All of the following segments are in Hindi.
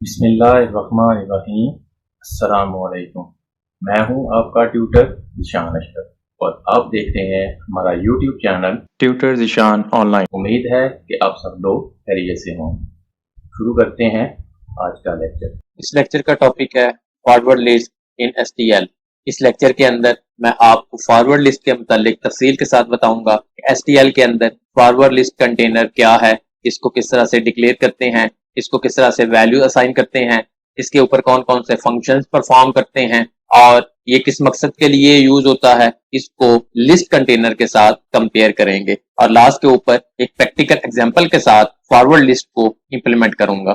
बिस्मिल्लाहिर्रहमानिर्रहीम। अस्सलामुअलैकुम। मैं हूं आपका ट्यूटर ज़ीशान अशरफ और आप देख रहे हैं हमारा YouTube channel tutor Zeeshan online. उम्मीद है कि आप सब लोग खैरियत से हों। शुरू करते हैं आज का लेक्चर। इस लेक्चर का टॉपिक है फॉरवर्ड लिस्ट इन STL। इस लेक्चर के अंदर मैं आपको फॉरवर्ड लिस्ट के मुतालिक तफसील के साथ बताऊंगा कि STL के अंदर फॉरवर्ड लिस्ट कंटेनर क्या है, इसको किस तरह से डिक्लेयर करते हैं, इसको किस तरह से वैल्यू असाइन करते हैं, इसके ऊपर कौन कौन से फंक्शंस परफॉर्म करते हैं और ये किस मकसद के लिए यूज होता है, इसको लिस्ट कंटेनर के साथ कंपेयर करेंगे और लास्ट के ऊपर एक प्रैक्टिकल एग्जांपल के साथ फॉरवर्ड लिस्ट को इंप्लीमेंट करूंगा।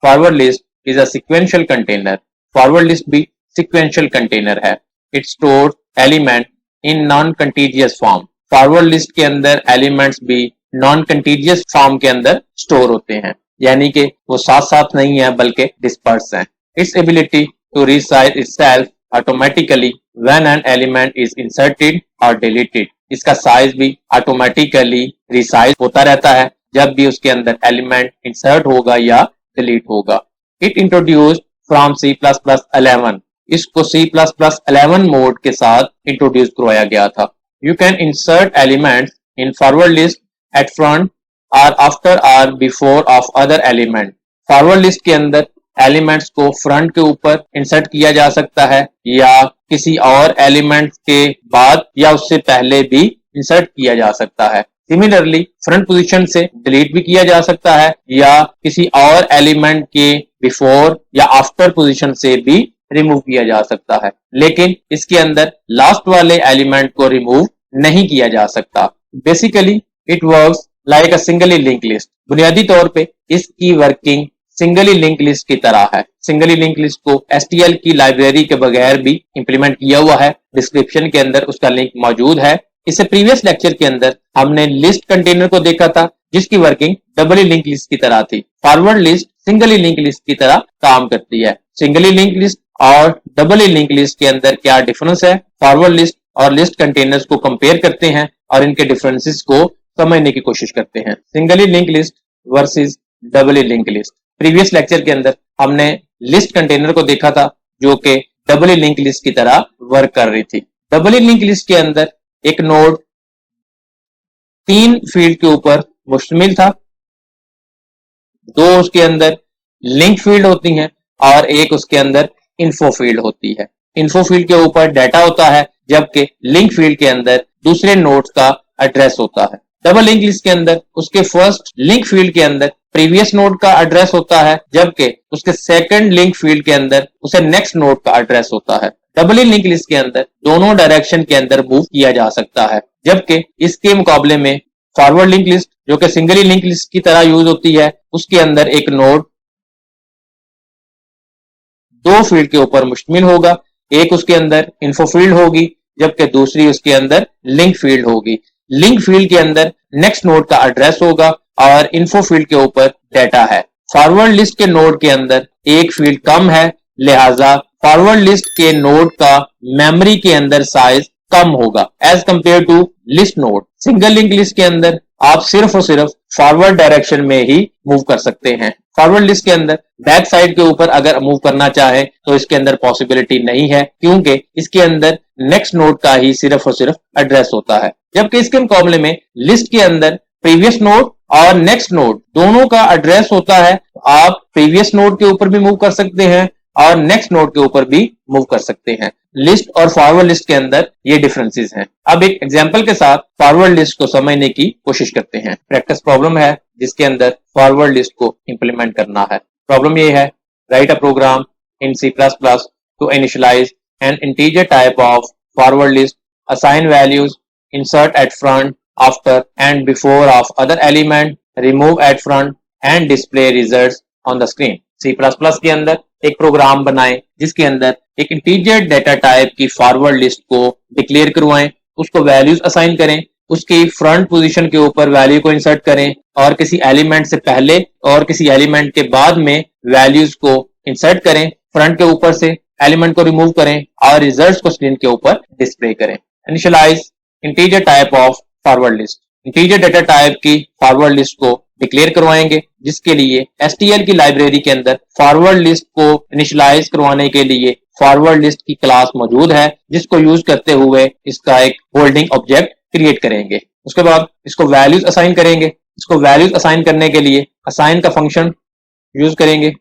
Forward list is a sequential container. Forward list भी sequential container है. It stores element in non-contiguous form. Forward list के अंदर elements भी non-contiguous form के अंदर store होते हैं, यानी कि वो साथ साथ नहीं है बल्कि dispersed हैं. Its ability to resize itself automatically when an element is inserted or deleted. इसका size भी automatically resize होता रहता है जब भी उसके अंदर element insert होगा या delete होगा. It introduced from C++11. इसको C++11 मोड के साथ इंट्रोड्यूस करवाया गया था. You can insert elements in forward list at front or after or before of other element. Forward list के अंदर एलिमेंट्स को फ्रंट के ऊपर इंसर्ट किया जा सकता है या किसी और एलिमेंट के बाद या उससे पहले भी इंसर्ट किया जा सकता है. सिमिलरली फ्रंट पोजीशन से डिलीट भी किया जा सकता है या किसी और एलिमेंट के बिफोर या आफ्टर पोजीशन से भी रिमूव किया जा सकता है, लेकिन इसके अंदर लास्ट वाले एलिमेंट को रिमूव नहीं किया जा सकता. Basically it works like a singly link list. बुनियादी तौर पे इसकी वर्किंग सिंगली लिंक लिस्ट की तरह है. सिंगली लिंक लिस्ट को STL की लाइब्रेरी के बगैर भी इंप्लीमेंट किया हुआ है. डिस्क्रिप्शन के अंदर उसका लिंक मौजूद है. इससे प्रीवियस लेक्चर के अंदर हमने लिस्ट कंटेनर को देखा था जिसकी वर्किंग डबली लिंक लिस्ट की तरह थी. Forward list singly link list की तरह काम करती है. सिंगली लिंक लिस्ट और डबली लिंक लिस्ट के अंदर क्या डिफरेंस है, फॉरवर्ड लिस्ट और लिस्ट कंटेनर्स को कंपेयर करते हैं और इनके डिफरेंसेस को समझने की कोशिश करते हैं. Singly link list versus doubly link list. Previous lecture के अंदर हमने लिस्ट कंटेनर को देखा था जो कि डबली लिंक लिस्ट की तरह वर्क कर रही थी. डबली लिंक लिस्ट के अंदर एक नोड 3 फील्ड के ऊपर मुश्तमिल था. 2 उसके अंदर लिंक फील्ड होती हैं और एक उसके अंदर इन्फो फील्ड होती है. इन्फो फील्ड के ऊपर डाटा होता है जबकि लिंक फील्ड के अंदर दूसरे नोड्स का एड्रेस होता है. डबल लिंक लिस्ट के अंदर उसके फर्स्ट लिंक फील्ड के अंदर प्रीवियस नोड का एड्रेस होता है जबकि उसके सेकंड लिंक फील्ड के अंदर उसे नेक्स्ट नोड का एड्रेस होता है. डबल लिंक लिस्ट के अंदर दोनों डायरेक्शन के अंदर मूव किया जा सकता है जबकि इसके मुकाबले में फॉरवर्ड लिंक लिस्ट जो कि सिंगली लिंक लिस्ट की तरह यूज होती है उसके अंदर एक नोड 2 फील्ड के ऊपर मुश्तमिल होगा. एक उसके अंदर इन्फो फील्ड होगी जबकि दूसरी उसके अंदर लिंक फील्ड होगी. लिंक फील्ड के अंदर नेक्स्ट नोड का एड्रेस होगा और इन्फो फील्ड के ऊपर डाटा है. फॉरवर्ड लिस्ट के नोड के अंदर एक फील्ड कम है, लिहाजा फॉरवर्ड लिस्ट के नोड का मेमोरी के अंदर साइज कम होगा as compare to list node. Single link list के अंदर आप सिर्फ और सिर्फ फॉरवर्ड डायरेक्शन में ही मूव कर सकते हैं. फॉरवर्ड लिस्ट के अंदर बैक साइड के ऊपर अगर मूव करना चाहे तो इसके अंदर पॉसिबिलिटी नहीं है क्योंकि इसके अंदर नेक्स्ट नोड का ही सिर्फ और सिर्फ एड्रेस होता है, जबकि इसके मुकाबले में लिस्ट के अंदर प्रीवियस नोड और नेक्स्ट नोड दोनों का एड्रेस होता है. आप प्रीवियस नोड के ऊपर भी मूव कर सकते हैं और नेक्स्ट नोड के ऊपर भी मूव कर सकते हैं. लिस्ट और फॉरवर्ड लिस्ट के अंदर ये डिफरेंसेस हैं. अब एक एग्जांपल के साथ फॉरवर्ड लिस्ट को समझने की कोशिश करते हैं. प्रैक्टिस प्रॉब्लम है जिसके अंदर फॉरवर्ड लिस्ट को इंप्लीमेंट करना है. प्रॉब्लम ये है, write a program in C++ to initialize an integer type of forward list, assign values, insert at front, after and before of other element, remove at front and display results on the screen. C++ के अंदर एक प्रोग्राम बनाएं जिसके अंदर एक इंटीजर डेटा टाइप की फॉरवर्ड लिस्ट को डिक्लेयर करवाएं, उसको वैल्यूज असाइन करें, उसकी फ्रंट पोजीशन के ऊपर वैल्यू को इंसर्ट करें और किसी एलिमेंट से पहले और किसी एलिमेंट के बाद में वैल्यूज को इंसर्ट करें, फ्रंट के ऊपर से एलिमेंट को रिमूव करें और रिजल्ट्स को स्क्रीन के ऊपर डिस्प्ले करें. Initialize integer type of forward list. Integer data type की फॉरवर्ड लिस्ट को डिक्लेयर करवाएंगे, जिसके लिए STL की लाइब्रेरी के अंदर फॉरवर्ड लिस्ट को इनिशियलाइज करवाने के लिए फॉरवर्ड लिस्ट की क्लास मौजूद है, जिसको यूज करते हुए इसका एक होल्डिंग ऑब्जेक्ट क्रिएट करेंगे। उसके बाद इसको वैल्यूज असाइन करेंगे। इसको वैल्यूज असाइन करने के लिए असाइन का फंक्शन यूज करेंगे।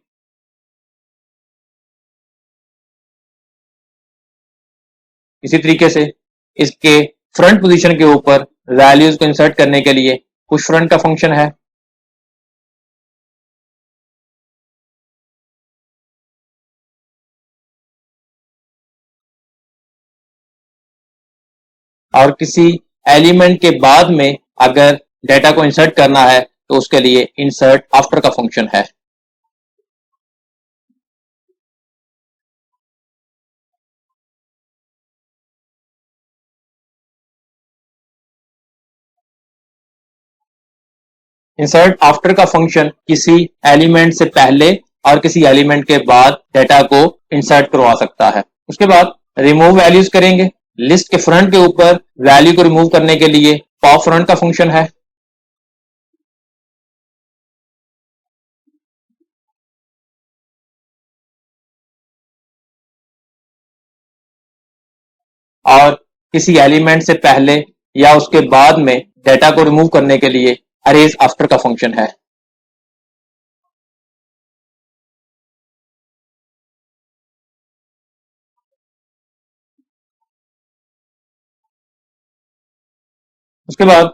इसी तरीके से इसके फ्रंट पोजीशन के ऊपर वैल्यूज को इंसर्ट करने के लिए पुश फ्रंट का फंक्शन है। और किसी एलिमेंट के बाद में अगर डेटा को इंसर्ट करना है तो उसके लिए इंसर्ट आफ्टर का फंक्शन है। इंसर्ट आफ्टर का फंक्शन किसी एलिमेंट से पहले और किसी एलिमेंट के बाद डेटा को इंसर्ट करवा सकता है। उसके बाद रिमूव वैल्यूज करेंगे। लिस्ट के फ्रंट के ऊपर वैल्यू को रिमूव करने के लिए पॉप फ्रंट का फंक्शन है। और किसी एलिमेंट से पहले या उसके बाद में डेटा को रिमूव करने के लिए अरेज आफ्टर का फंक्शन है। उसके बाद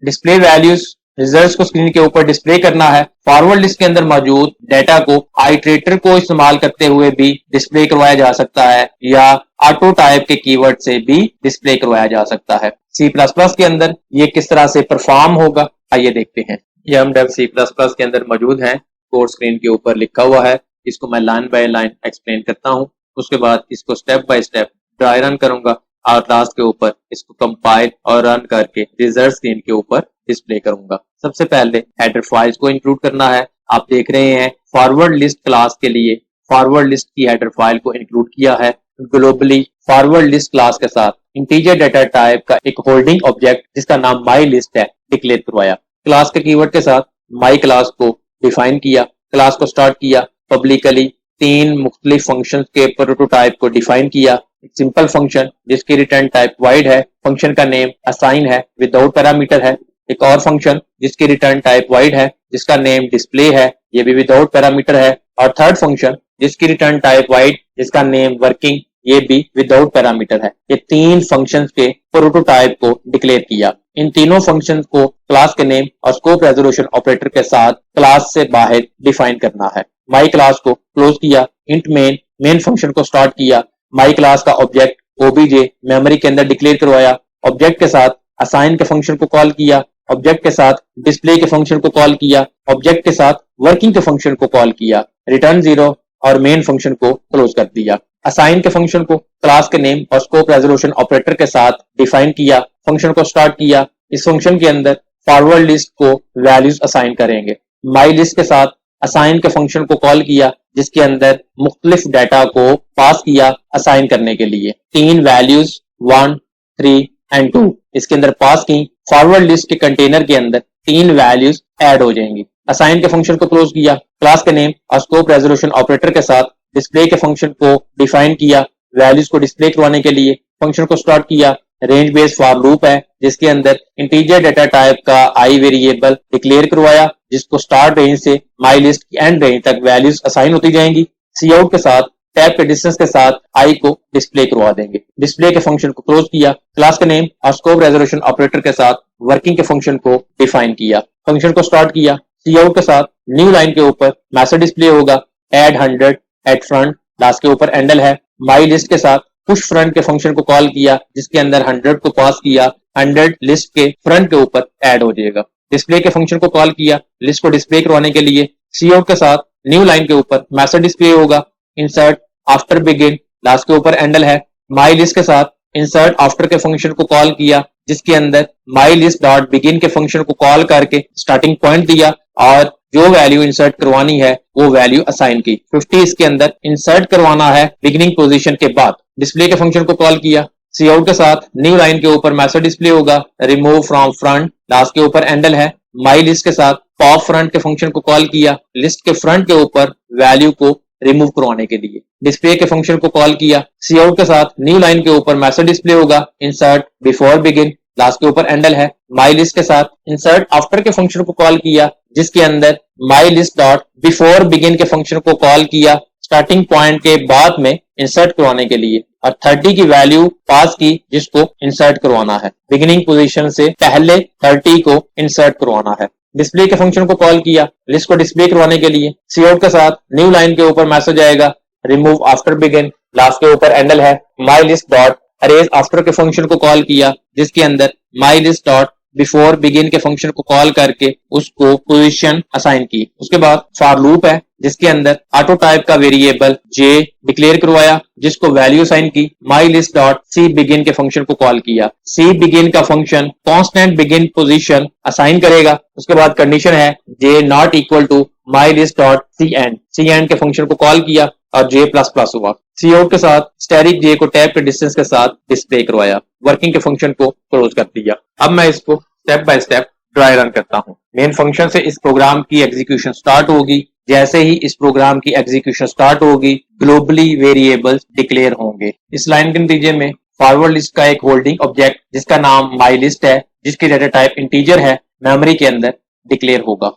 डिस्प्ले वैल्यूज रिजल्ट्स को स्क्रीन के ऊपर डिस्प्ले करना है। फॉरवर्ड लिस्ट के अंदर मौजूद डेटा को आइटरेटर को इस्तेमाल करते हुए भी डिस्प्ले करवाया जा सकता है या ऑटो टाइप के कीवर्ड से भी डिस्प्ले करवाया जा सकता है। C++ के अंदर ये किस तरह से परफॉर्म होगा आइए देखते हैं। ये हम डेव C++ के अंदर मौजूद हैं। कोड स्क्रीन के ऊपर लिखा हुआ है। इसको मैं लाइन बाय लाइन एक्सप्लेन करता हूँ। उसके बाद इसको step by step dry run करूंगा और लास्ट के ऊपर इसको कंपाइल और रन करके रिजल्ट स्क्रीन के ऊपर डिस्प्ले करूंगा। सबसे पहले हेडर फाइल्स को इंक्लूड करना है। आप देख रहे हैं फॉरवर्ड लिस्ट क्लास के लिए फॉरवर्ड लिस्ट की हेडर फाइल को इंक्लूड किया है। ग्लोबली फॉरवर्ड लिस्ट क्लास के साथ इंटीजर डेटा टाइप का एक होल्डिंग ऑब्जेक्ट जिसका नाम माई लिस्ट है डिक्लेयर करवाया। क्लास के कीवर्ड के साथ माई क्लास को डिफाइन किया। क्लास को स्टार्ट किया। पब्लिकली 3 मुख्तलिफ फंक्शंस के प्रोटोटाइप को डिफाइन किया। एक सिंपल फंक्शन जिसकी रिटर्न टाइप वाइड है। फंक्शन का नेम असाइन है, विदाउट पैरामीटर है। एक और फंक्शन जिसकी रिटर्न टाइप वाइड है, जिसका नेम डिस्प्ले है, ये भी विदाउट पैरामीटर है। और थर्ड फंक्शन जिसकी रिटर्न टाइप वाइड, जिसका नेम वर्किंग, ये भी विदाउट पैरामीटर है। ये 3 फंक्शंस के प्रोटोटाइप को डिक्लेयर किया। इन तीनों फंक्शंस को क्लास के नेम और स्कोप रेजोल्यूशन ऑपरेटर के साथ क्लास से बाहर डिफाइन करना है। माई क्लास को क्लोज किया। इंट मेन फंक्शन को स्टार्ट किया। माई क्लास का ऑब्जेक्ट ओबीजे मेमोरी के अंदर डिक्लेयर करवाया। ऑब्जेक्ट के साथ असाइन के फंक्शन को कॉल किया। ऑब्जेक्ट के साथ डिस्प्ले के फंक्शन को कॉल किया। ऑब्जेक्ट के साथ वर्किंग के फंक्शन को कॉल किया। रिटर्न 0 और मेन फंक्शन को क्लोज कर दिया। असाइन के फंक्शन को क्लास के नेम और स्कोप रेजोल्यूशन ऑपरेटर के साथ डिफाइन किया। फंक्शन को स्टार्ट किया। इस फंक्शन के अंदर फॉरवर्ड लिस्ट को वैल्यूज असाइन करेंगे। माई लिस्ट के साथ असाइन के फंक्शन को कॉल किया, जिसके अंदर मुख्तलिफ डाटा को पास किया असाइन करने के लिए। 3 वैल्यूज 1, 3 एंड 2 इसके अंदर पास की। फॉरवर्ड लिस्ट के कंटेनर के अंदर 3 वैल्यूज ऐड हो जाएंगी। असाइन के फंक्शन को क्लोज किया। क्लास के नेम और स्कोप रेजोल्यूशन ऑपरेटर के साथ डिस्प्ले के फंक्शन को डिफाइन किया। वैल्यूज को डिस्प्ले करवाने के लिए फंक्शन को स्टार्ट किया। रेंज बेस्ड फॉर लूप है, जिसके अंदर इंटीजर डेटा टाइप का आई वेरिएबल डिक्लेयर करवाया, जिसको स्टार्ट रेंज से माई लिस्ट की एंड रेंज तक वैल्यूज असाइन होती जाएंगी। सी आउट के साथ टैब के डिस्टेंस के साथ आई को डिस्प्ले करवा देंगे। डिस्प्ले के फंक्शन को क्लोज किया। क्लास के नेम और स्कोप रेजोल्यूशन ऑपरेटर के साथ वर्किंग के फंक्शन को डिफाइन किया। फंक्शन को स्टार्ट किया। सी आउट के साथ न्यू लाइन के ऊपर मैसेज डिस्प्ले होगा। एड 100 एट फ्रंट, लास्ट के ऊपर एंडल है। माई लिस्ट के साथ पुश फ्रंट के फंक्शन को कॉल किया, जिसके अंदर 100 को पास किया। 100 लिस्ट के फ्रंट के ऊपर ऐड हो जाएगा। डिस्प्ले के फंक्शन को कॉल किया। लिस्ट को डिस्प्ले करवाने के लिए सी आउट के साथ न्यू लाइन के ऊपर मैसेज डिस्प्ले होगा। इंसर्ट आफ्टर बिगिन, लास्ट के ऊपर एंडल है। माई लिस्ट के साथ इंसर्ट आफ्टर के फंक्शन को कॉल किया, जिसके अंदर माई लिस्ट डॉट बिगिन के फंक्शन को कॉल करके स्टार्टिंग पॉइंट दिया और जो वैल्यू इंसर्ट करवानी है वो वैल्यू असाइन की। 50 इसके अंदर इंसर्ट करवाना है बिगिनिंग पोजीशन के बाद। डिस्प्ले के फंक्शन को कॉल किया। सी आउट के साथ न्यू लाइन के ऊपर मैसेज डिस्प्ले होगा, रिमूव फ्रॉम फ्रंट, लास्ट के ऊपर एंडल है। माई लिस्ट के साथ पॉप फ्रंट के फंक्शन को कॉल किया, लिस्ट के फ्रंट के ऊपर वैल्यू को रिमूव करवाने के लिए। डिस्प्ले के फंक्शन को कॉल किया, सी आउट के साथ न्यू लाइन के ऊपर मैसेज डिस्प्ले होगा, इंसर्ट बिफोर बिगिन, लास्ट के ऊपर एंडल है। माई लिस्ट के साथ इंसर्ट आफ्टर के फंक्शन को कॉल किया, जिसके अंदर माई लिस्ट डॉट बिफोर बिगिन के फंक्शन को कॉल किया स्टार्टिंग पॉइंट के बाद में इंसर्ट करवाने के लिए, और 30 की वैल्यू पास की जिसको इंसर्ट करवाना है। बिगिनिंग पोजीशन से पहले 30 को इंसर्ट करवाना है। डिस्प्ले के फंक्शन को कॉल किया, लिस्ट को डिस्प्ले करवाने के लिए। सी आउट के साथ न्यू लाइन के ऊपर मैसेज आएगा, रिमूव आफ्टर बिगिन, लास्ट के ऊपर एंडल है। माई लिस्ट डॉट अरेज आफ्टर के फंक्शन को कॉल किया, जिसके अंदर माई लिस्ट डॉट बिफोर बिगिन के फंक्शन को कॉल करके उसको पोजीशन असाइन की। उसके बाद फॉर लूप है, जिसके अंदर ऑटो टाइप का वेरिएबल जे डिक्लेयर करवाया, जिसको वैल्यू असाइन की। My list dot c begin के फंक्शन को कॉल किया, सी बिगिन का function constant begin position assign करेगा। उसके बाद कंडीशन है j not equal to my list dot c end के फंक्शन को कॉल किया और जे प्लस प्लस हुआ। सी आउट के साथ स्टैटिक जे को टैब के डिस्टेंस के साथ डिस्प्ले करवाया, वर्किंग के फंक्शन को क्लोज कर दिया। अब मैं इसको step by step dry run करता हूं। मेन फंक्शन से इस प्रोग्राम की एग्जीक्यूशन स्टार्ट होगी। जैसे ही इस प्रोग्राम की एग्जीक्यूशन स्टार्ट होगी, ग्लोबली वेरिएबल्स डिक्लेयर होंगे। इस लाइन के नतीजे में फॉरवर्ड लिस्ट का एक होल्डिंग ऑब्जेक्ट जिसका नाम माई लिस्ट है, जिसकी डेटा टाइप इंटीजर है, मेमोरी के अंदर डिक्लेयर होगा।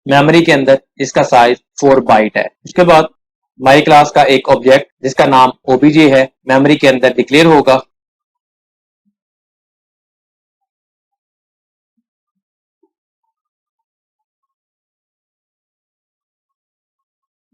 मेमोरी के अंदर इसका साइज 4 बाइट है। उसके बाद माई क्लास का एक ऑब्जेक्ट जिसका नाम ओबीजे है, मेमोरी के अंदर डिक्लेयर होगा।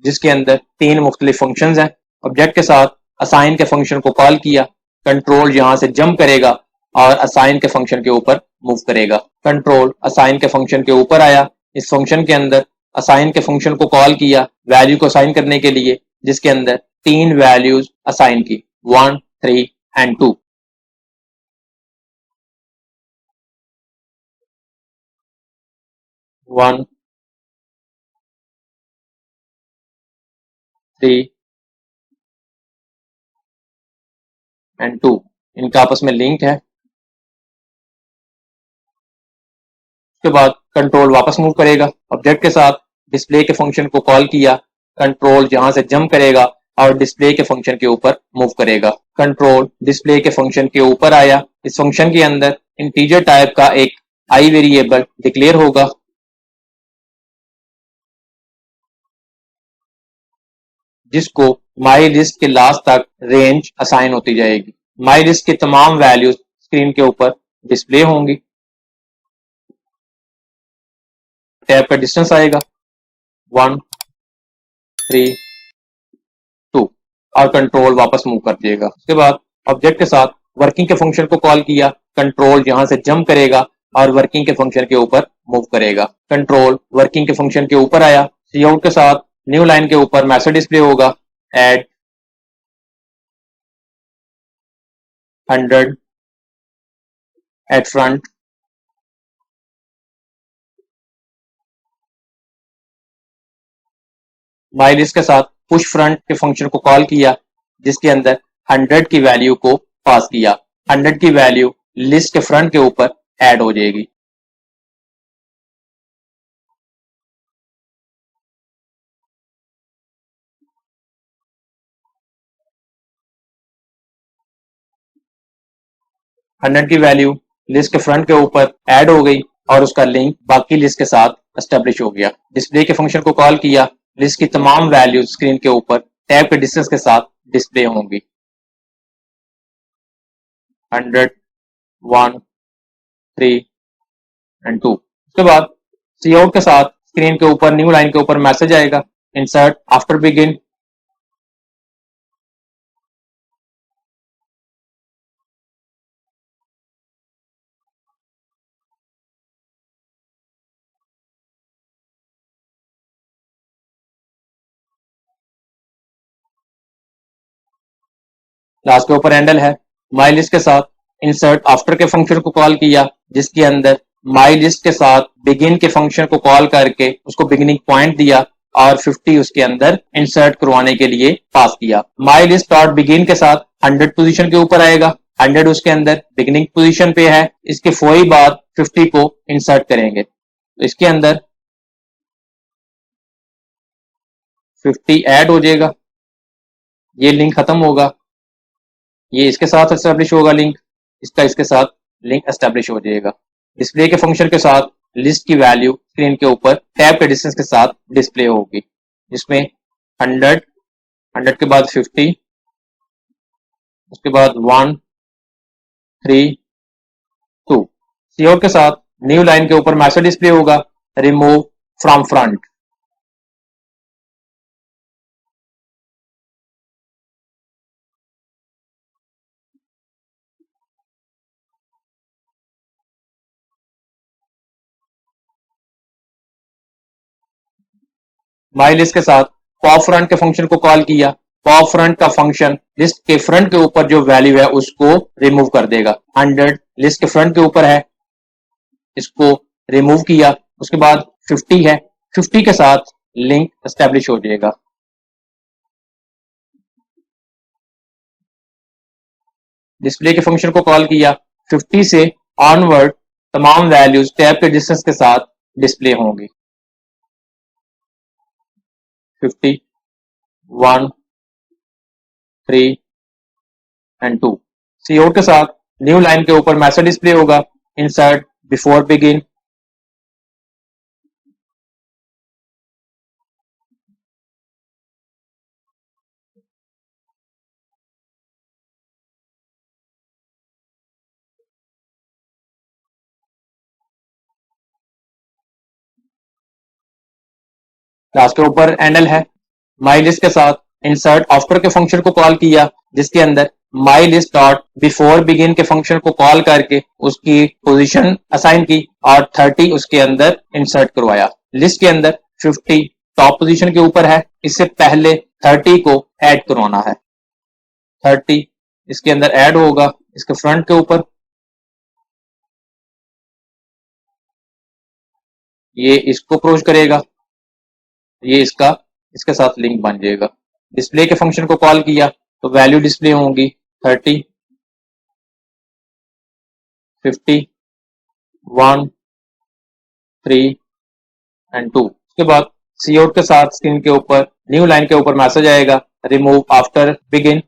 जिसके अंदर 3 मुख्तलिफ फंक्शंस हैं। ऑब्जेक्ट के साथ असाइन के फंक्शन को कॉल किया, कंट्रोल यहां से जंप करेगा और असाइन के फंक्शन के ऊपर मूव करेगा। कंट्रोल असाइन के फंक्शन के ऊपर आया। इस फंक्शन के अंदर असाइन के फंक्शन को कॉल किया वैल्यू को असाइन करने के लिए, जिसके अंदर 3 वैल्यूज असाइन की, 1, 3 एंड 2। 1, 3 एंड 2 इनका आपस में लिंक है। उसके बाद कंट्रोल वापस मूव करेगा। ऑब्जेक्ट के साथ डिस्प्ले के फंक्शन को कॉल किया, कंट्रोल यहां से जंप करेगा और डिस्प्ले के फंक्शन के ऊपर मूव करेगा। कंट्रोल डिस्प्ले के फंक्शन के ऊपर आया। इस फंक्शन के अंदर इंटीजर टाइप का एक आई वेरिएबल डिक्लेयर होगा, जिसको माई लिस्ट के लास्ट तक रेंज असाइन होती जाएगी। माई लिस्ट की तमाम वैल्यूज स्क्रीन के ऊपर डिस्प्ले होंगी। टैब का डिस्टेंस आएगा 1, 3, 2 और कंट्रोल वापस मूव कर दिएगा। उसके बाद ऑब्जेक्ट के साथ वर्किंग के फंक्शन को कॉल किया, कंट्रोल यहां से जंप करेगा और वर्किंग के फंक्शन के ऊपर मूव करेगा। कंट्रोल वर्किंग के फंक्शन के ऊपर आया। सी आउट के साथ न्यू लाइन के ऊपर मैसेज डिस्प्ले होगा, add 100 at front. My list के साथ पुश फ्रंट के फंक्शन को कॉल किया, जिसके अंदर 100 की वैल्यू को पास किया। 100 की वैल्यू लिस्ट के फ्रंट के ऊपर ऐड हो जाएगी। हंड्रेड की वैल्यू लिस्ट के फ्रंट के ऊपर ऐड हो गई और उसका लिंक बाकी लिस्ट के साथ एस्टेब्लिश हो गया। डिस्प्ले के फंक्शन को कॉल किया, लिस्ट की तमाम वैल्यूज स्क्रीन के ऊपर टैब के डिस्टेंस के साथ डिस्प्ले होंगी। 100, 1, 3 एंड 2। उसके बाद सी आउट के साथ स्क्रीन के ऊपर न्यू लाइन के ऊपर मैसेज आएगा, इंसर्ट आफ्टर बिगिन। लास्ट के ऊपर हैंडल है। माई लिस्ट के साथ इंसर्ट आफ्टर के फंक्शन को कॉल किया, जिसके अंदर माई लिस्ट के साथ बिगिन के फंक्शन को कॉल करके उसको बिगिनिंग पॉइंट दिया और 50 उसके अंदर इंसर्ट करवाने के लिए पास किया। माई लिस्ट डॉट बिगिन के साथ 100 पोजीशन के ऊपर आएगा, 100 उसके अंदर बिगिनिंग पोजीशन पे है, इसके फौरी बाद 50 को इंसर्ट करेंगे। तो इसके अंदर 50 ऐड हो जाएगा, ये लिंक खत्म होगा, ये इसके साथ एस्टेब्लिश होगा लिंक, इसका इसके साथ लिंक एस्टेब्लिश हो जाएगा। डिस्प्ले के फंक्शन के साथ लिस्ट की वैल्यू स्क्रीन के ऊपर टैब के डिस्टेंस के साथ डिस्प्ले होगी, जिसमें 100 के बाद 50, उसके बाद 1 3 2। सीआउट के साथ न्यू लाइन के ऊपर मैसेज डिस्प्ले होगा, remove from front. My list के साथ पॉप फ्रंट के फंक्शन को कॉल किया, पॉप फ्रंट का फंक्शन लिस्ट के फ्रंट के ऊपर जो वैल्यू है उसको रिमूव कर देगा। 100 लिस्ट के फ्रंट के ऊपर है, इसको रिमूव किया, उसके बाद 50 है, 50 के साथ लिंक एस्टेब्लिश हो जाएगा। डिस्प्ले के फंक्शन को कॉल किया, 50 से ऑनवर्ड तमाम वैल्यूज टैब के डिस्टेंस के साथ डिस्प्ले होंगी। 50 1 3 एंड 2। सीआउट के साथ न्यू लाइन के ऊपर मैसेज डिस्प्ले होगा, इंसर्ट बिफोर बिगिन। क्लास के ऊपर एनएल है। माई लिस्ट के साथ इंसर्ट आफ्टर के फंक्शन को कॉल किया, जिसके अंदर माई लिस्ट डॉट बिफोर बिगिन के फंक्शन को कॉल करके उसकी पोजीशन असाइन की और 30 उसके अंदर इंसर्ट करवाया। लिस्ट के अंदर 50 टॉप पोजीशन के ऊपर है, इससे पहले 30 को ऐड करवाना है। 30 इसके अंदर ऐड होगा, इसके फ्रंट के ऊपर, ये इसको अप्रोच करेगा, ये इसके साथ लिंक बन जाएगा। डिस्प्ले के फंक्शन को कॉल किया तो वैल्यू डिस्प्ले होंगी 30 50 1 3 एंड 2। उसके बाद सीआउट के साथ स्क्रीन के ऊपर न्यू लाइन के ऊपर मैसेज आएगा, रिमूव आफ्टर बिगिन।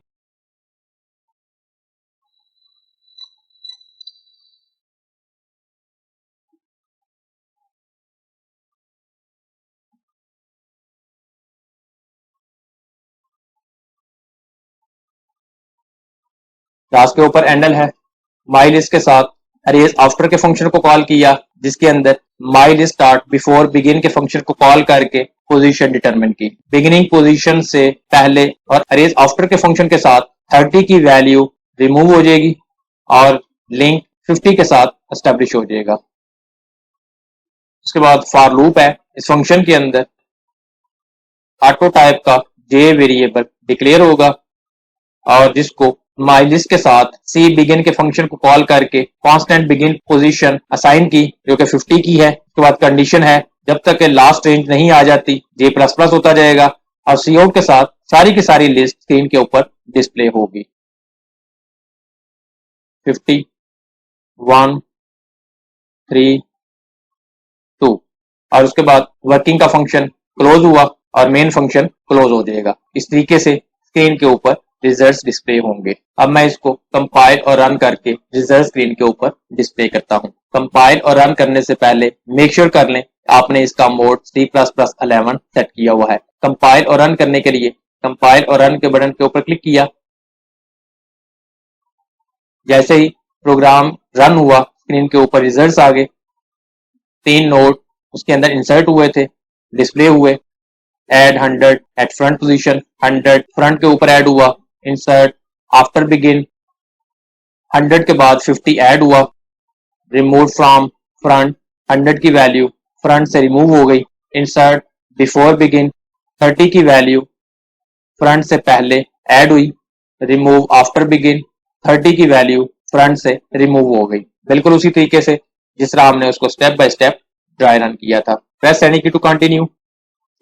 क्लास के ऊपर एंडल है। माई लिस्ट के साथ अरेज आफ्टर के फंक्शन को कॉल किया, जिसके अंदर my list start before begin के फंक्शन को कॉल करके पोजीशन डिटरमिन की। बिगिनिंग पोजीशन से पहले और अरेज आफ्टर के फंक्शन के साथ 30 की वैल्यू रिमूव हो जाएगी और लिंक 50 के साथ एस्टेब्लिश हो जाएगा। उसके बाद फॉर लूप है। इस फंक्शन के अंदर ऑटो टाइप का जे वेरिएबल डिक्लेयर होगा और जिसको माई लिस्ट के साथ सी बिगिन के फंक्शन को कॉल करके कांस्टेंट बिगिन पोजीशन असाइन की, जो कि 50 की है। उसके बाद कंडीशन है जब तक लास्ट रेंज नहीं आ जाती जे प्लस प्लस होता जाएगा और सी आउट के साथ सारी की सारी लिस्ट स्क्रीन के ऊपर डिस्प्ले होगी। 50 1 3 2 और उसके बाद वर्किंग का फंक्शन क्लोज हुआ और मेन फंक्शन क्लोज हो जाएगा। इस तरीके से स्क्रीन के ऊपर रिजल्ट्स डिस्प्ले होंगे। अब मैं इसको कंपाइल और रन करके रिजल्ट स्क्रीन के ऊपर डिस्प्ले करता हूं। कंपाइल और रन करने से पहले मेक श्योर कर लें आपने इसका मोड C++11 सेट किया हुआ है। कंपाइल और रन करने के लिए कंपाइल और रन के बटन के ऊपर क्लिक किया। जैसे ही प्रोग्राम रन हुआ स्क्रीन के ऊपर रिजल्ट्स आ गए। 3 नोड उसके अंदर इंसर्ट हुए थे, डिस्प्ले हुए। Add 100 at front position, 100 front के ऊपर ऐड हुआ। इंसर्ट आफ्टर बिगिन, 100 के बाद 50 ऐड हुआ। रिमूव फ्रॉम फ्रंट, 100 की वैल्यू फ्रंट से रिमूव हो गई। इंसर्ट बिफोर बिगिन, 30 की वैल्यू फ्रंट से पहले ऐड हुई। रिमूव आफ्टर बिगिन, 30 की वैल्यू फ्रंट से रिमूव हो गई। बिल्कुल उसी तरीके से जिस तरह हमने उसको step by step dry run किया था। प्रेस एनी की टू कंटिन्यू।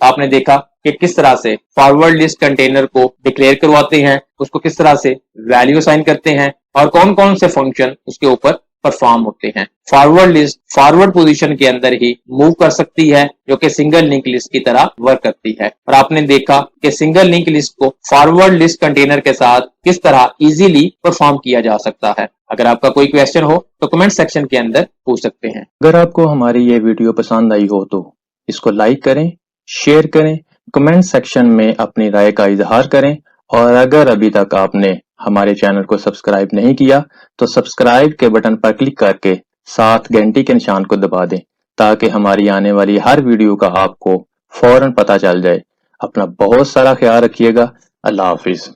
आपने देखा कि किस तरह से फॉरवर्ड लिस्ट कंटेनर को डिक्लेयर करवाते हैं, उसको किस तरह से वैल्यू असाइन करते हैं और कौन कौन से फंक्शन उसके ऊपर परफॉर्म होते हैं। फॉरवर्ड लिस्ट फॉरवर्ड पोजीशन के अंदर ही मूव कर सकती है, जो कि सिंगल लिंक लिस्ट की तरह वर्क करती है। और आपने देखा कि सिंगल लिंक लिस्ट को फॉरवर्ड लिस्ट कंटेनर के साथ किस तरह इजीली परफॉर्म किया जा सकता है। अगर आपका कोई क्वेश्चन हो तो कमेंट सेक्शन के अंदर पूछ सकते हैं। अगर आपको हमारी ये वीडियो पसंद आई हो तो इसको लाइक करें, शेयर करें, कमेंट सेक्शन में अपनी राय का इजहार करें और अगर अभी तक आपने हमारे चैनल को सब्सक्राइब नहीं किया तो सब्सक्राइब के बटन पर क्लिक करके साथ घंटी के निशान को दबा दें ताकि हमारी आने वाली हर वीडियो का आपको फौरन पता चल जाए। अपना बहुत सारा ख्याल रखिएगा। अल्लाह हाफिज।